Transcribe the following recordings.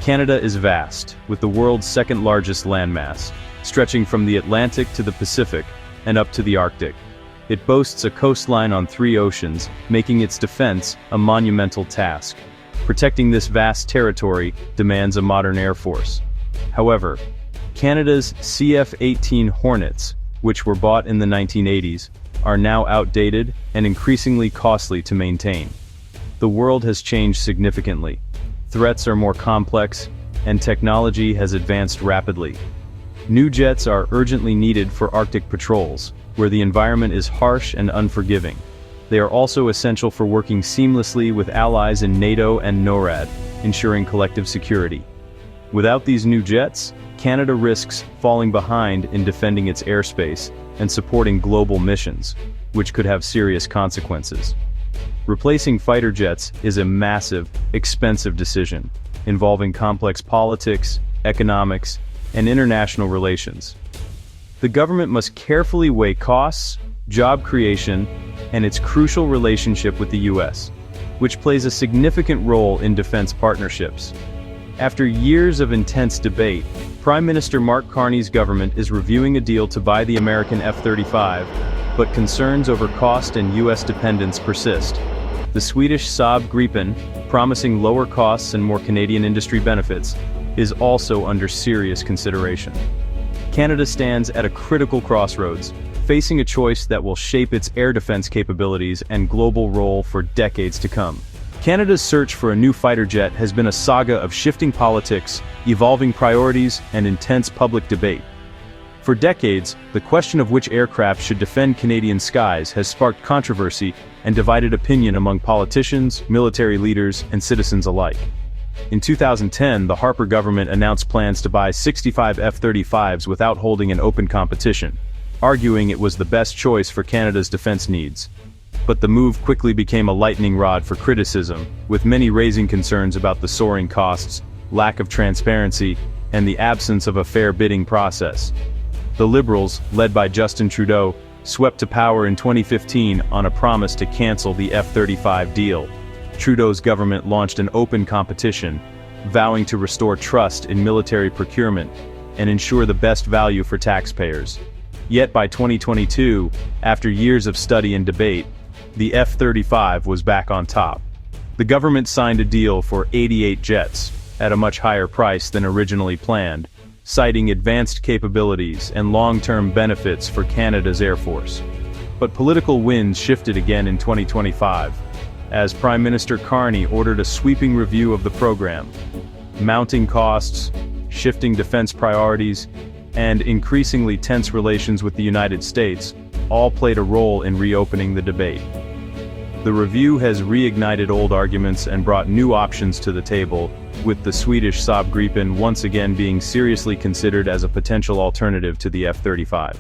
Canada is vast, with the world's second-largest landmass, stretching from the Atlantic to the Pacific and up to the Arctic. It boasts a coastline on 3 oceans, making its defense a monumental task. Protecting this vast territory demands a modern air force. However, Canada's CF-18 Hornets, which were bought in the 1980s, are now outdated and increasingly costly to maintain. The world has changed significantly. Threats are more complex, and technology has advanced rapidly. New jets are urgently needed for Arctic patrols, where the environment is harsh and unforgiving. They are also essential for working seamlessly with allies in NATO and NORAD, ensuring collective security. Without these new jets, Canada risks falling behind in defending its airspace and supporting global missions, which could have serious consequences. Replacing fighter jets is a massive, expensive decision, involving complex politics, economics, and international relations. The government must carefully weigh costs, job creation, and its crucial relationship with the US, which plays a significant role in defense partnerships. After years of intense debate, Prime Minister Mark Carney's government is reviewing a deal to buy the American F-35, but concerns over cost and US dependence persist. The Swedish Saab Gripen, promising lower costs and more Canadian industry benefits, is also under serious consideration. Canada stands at a critical crossroads, facing a choice that will shape its air defense capabilities and global role for decades to come. Canada's search for a new fighter jet has been a saga of shifting politics, evolving priorities, and intense public debate. For decades, the question of which aircraft should defend Canadian skies has sparked controversy and divided opinion among politicians, military leaders, and citizens alike. In 2010, the Harper government announced plans to buy 65 F-35s without holding an open competition, arguing it was the best choice for Canada's defense needs. But the move quickly became a lightning rod for criticism, with many raising concerns about the soaring costs, lack of transparency, and the absence of a fair bidding process. The Liberals, led by Justin Trudeau, swept to power in 2015 on a promise to cancel the F-35 deal. Trudeau's government launched an open competition, vowing to restore trust in military procurement and ensure the best value for taxpayers. Yet by 2022, after years of study and debate, the F-35 was back on top. The government signed a deal for 88 jets, at a much higher price than originally planned, citing advanced capabilities and long-term benefits for Canada's Air Force. But political winds shifted again in 2025, as Prime Minister Carney ordered a sweeping review of the program. Mounting costs, shifting defense priorities, and increasingly tense relations with the United States all played a role in reopening the debate. The review has reignited old arguments and brought new options to the table, with the Swedish Saab Gripen once again being seriously considered as a potential alternative to the F-35.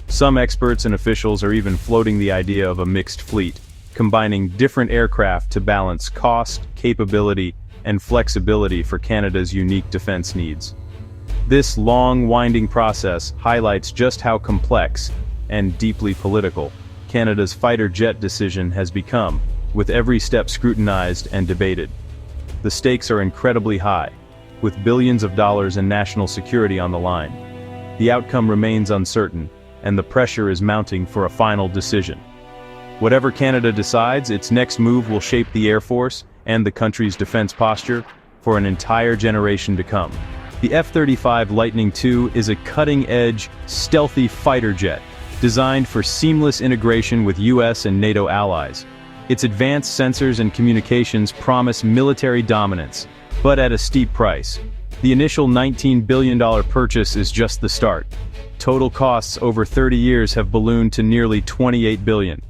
Some experts and officials are even floating the idea of a mixed fleet, combining different aircraft to balance cost, capability, and flexibility for Canada's unique defense needs. This long, winding process highlights just how complex and deeply political Canada's fighter jet decision has become, with every step scrutinized and debated. The stakes are incredibly high, with billions of dollars in national security on the line. The outcome remains uncertain, and the pressure is mounting for a final decision. Whatever Canada decides, its next move will shape the Air Force and the country's defense posture for an entire generation to come. The F-35 Lightning II is a cutting-edge, stealthy fighter jet, designed for seamless integration with US and NATO allies. Its advanced sensors and communications promise military dominance, but at a steep price. The initial $19 billion purchase is just the start. Total costs over 30 years have ballooned to nearly $28 billion.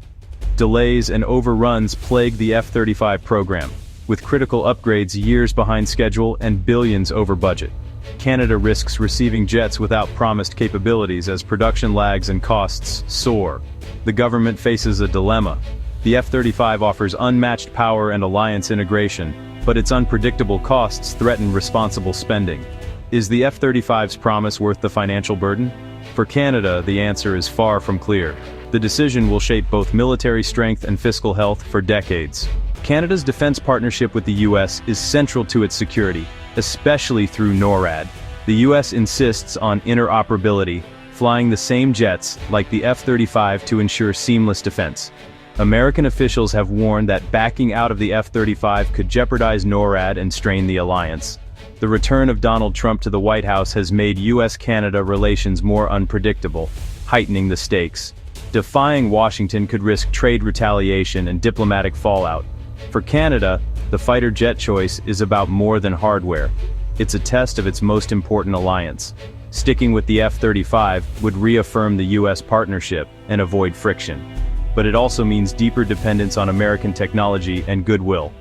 Delays and overruns plague the F-35 program, with critical upgrades years behind schedule and billions over budget. Canada risks receiving jets without promised capabilities as production lags and costs soar. The government faces a dilemma. The F-35 offers unmatched power and alliance integration, but its unpredictable costs threaten responsible spending. Is the F-35's promise worth the financial burden? For Canada, the answer is far from clear. The decision will shape both military strength and fiscal health for decades. Canada's defense partnership with the US is central to its security, especially through NORAD. The US insists on interoperability, flying the same jets, like the F-35, to ensure seamless defense. American officials have warned that backing out of the F-35 could jeopardize NORAD and strain the alliance. The return of Donald Trump to the White House has made US-Canada relations more unpredictable, heightening the stakes. Defying Washington could risk trade retaliation and diplomatic fallout. For Canada, the fighter jet choice is about more than hardware. It's a test of its most important alliance. Sticking with the F-35 would reaffirm the US partnership and avoid friction. But it also means deeper dependence on American technology and goodwill.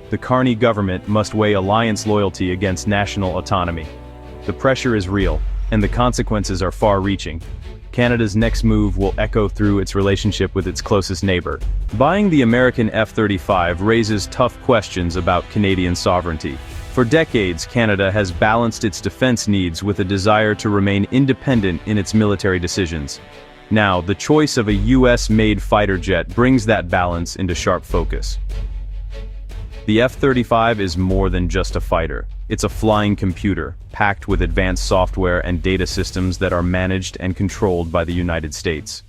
The Carney government must weigh alliance loyalty against national autonomy. The pressure is real, and the consequences are far-reaching. Canada's next move will echo through its relationship with its closest neighbor. Buying the American F-35 raises tough questions about Canadian sovereignty. For decades, Canada has balanced its defense needs with a desire to remain independent in its military decisions. Now, the choice of a US-made fighter jet brings that balance into sharp focus. The F-35 is more than just a fighter. It's a flying computer, packed with advanced software and data systems that are managed and controlled by the United States.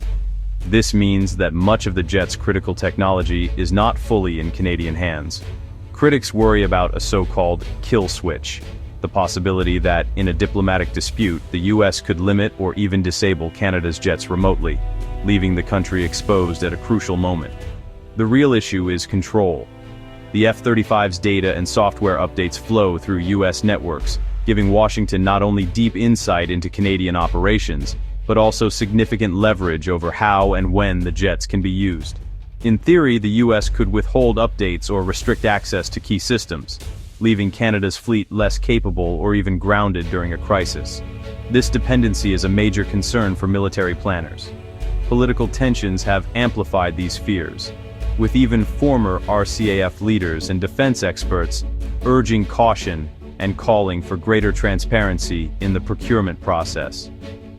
This means that much of the jet's critical technology is not fully in Canadian hands. Critics worry about a so-called kill switch, the possibility that, in a diplomatic dispute, the US could limit or even disable Canada's jets remotely, leaving the country exposed at a crucial moment. The real issue is control. The F-35's data and software updates flow through US networks, giving Washington not only deep insight into Canadian operations, but also significant leverage over how and when the jets can be used. In theory, the US could withhold updates or restrict access to key systems, leaving Canada's fleet less capable or even grounded during a crisis. This dependency is a major concern for military planners. Political tensions have amplified these fears, with even former RCAF leaders and defense experts urging caution and calling for greater transparency in the procurement process.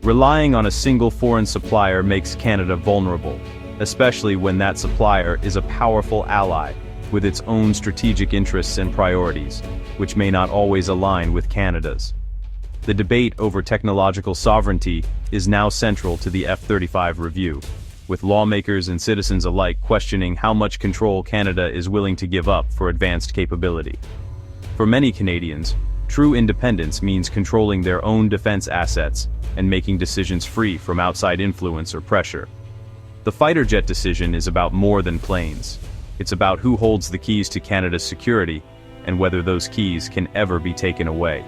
Relying on a single foreign supplier makes Canada vulnerable, especially when that supplier is a powerful ally with its own strategic interests and priorities, which may not always align with Canada's. The debate over technological sovereignty is now central to the F-35 review, with lawmakers and citizens alike questioning how much control Canada is willing to give up for advanced capability. For many Canadians, true independence means controlling their own defense assets and making decisions free from outside influence or pressure. The fighter jet decision is about more than planes. It's about who holds the keys to Canada's security and whether those keys can ever be taken away.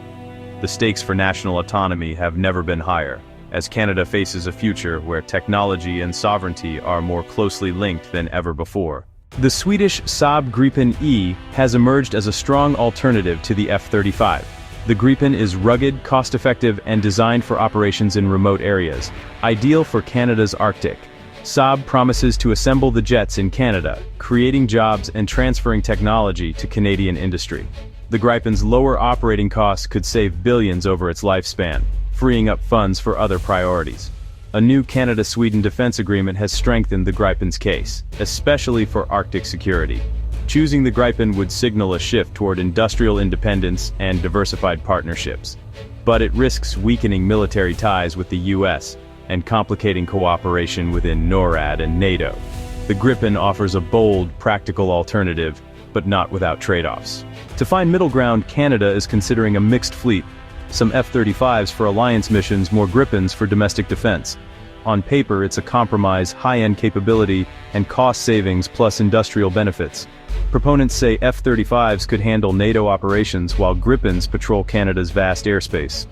The stakes for national autonomy have never been higher, as Canada faces a future where technology and sovereignty are more closely linked than ever before. The Swedish Saab Gripen E has emerged as a strong alternative to the F-35. The Gripen is rugged, cost-effective, and designed for operations in remote areas, ideal for Canada's Arctic. Saab promises to assemble the jets in Canada, creating jobs and transferring technology to Canadian industry. The Gripen's lower operating costs could save billions over its lifespan, freeing up funds for other priorities. A new Canada-Sweden defense agreement has strengthened the Gripen's case, especially for Arctic security. Choosing the Gripen would signal a shift toward industrial independence and diversified partnerships. But it risks weakening military ties with the US and complicating cooperation within NORAD and NATO. The Gripen offers a bold, practical alternative, but not without trade-offs. To find middle ground, Canada is considering a mixed fleet, some F-35s for alliance missions, more Gripens for domestic defense. On paper, it's a compromise, high-end capability, and cost savings plus industrial benefits. Proponents say F-35s could handle NATO operations while Gripens patrol Canada's vast airspace.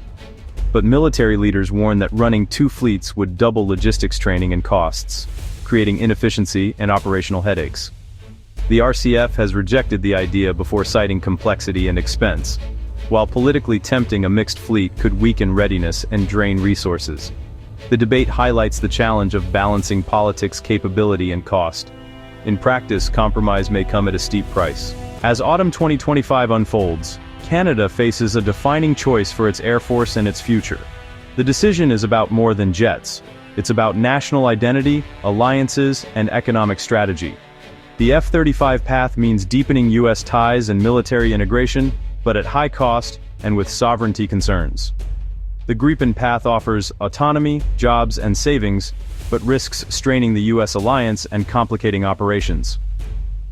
But military leaders warn that running two fleets would double logistics training and costs, creating inefficiency and operational headaches. The RCF has rejected the idea before citing complexity and expense. While politically tempting, a mixed fleet could weaken readiness and drain resources. The debate highlights the challenge of balancing politics, capability, and cost. In practice, compromise may come at a steep price. As autumn 2025 unfolds, Canada faces a defining choice for its Air Force and its future. The decision is about more than jets. It's about national identity, alliances, and economic strategy. The F-35 path means deepening US ties and military integration, but at high cost and with sovereignty concerns. The Gripen path offers autonomy, jobs, and savings, but risks straining the US alliance and complicating operations.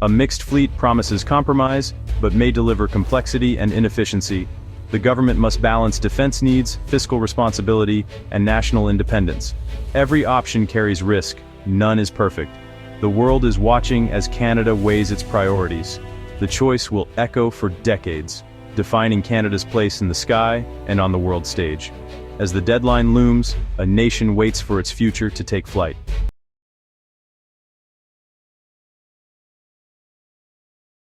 A mixed fleet promises compromise, but may deliver complexity and inefficiency. The government must balance defense needs, fiscal responsibility, and national independence. Every option carries risk, none is perfect. The world is watching as Canada weighs its priorities. The choice will echo for decades, defining Canada's place in the sky and on the world stage. As the deadline looms, a nation waits for its future to take flight.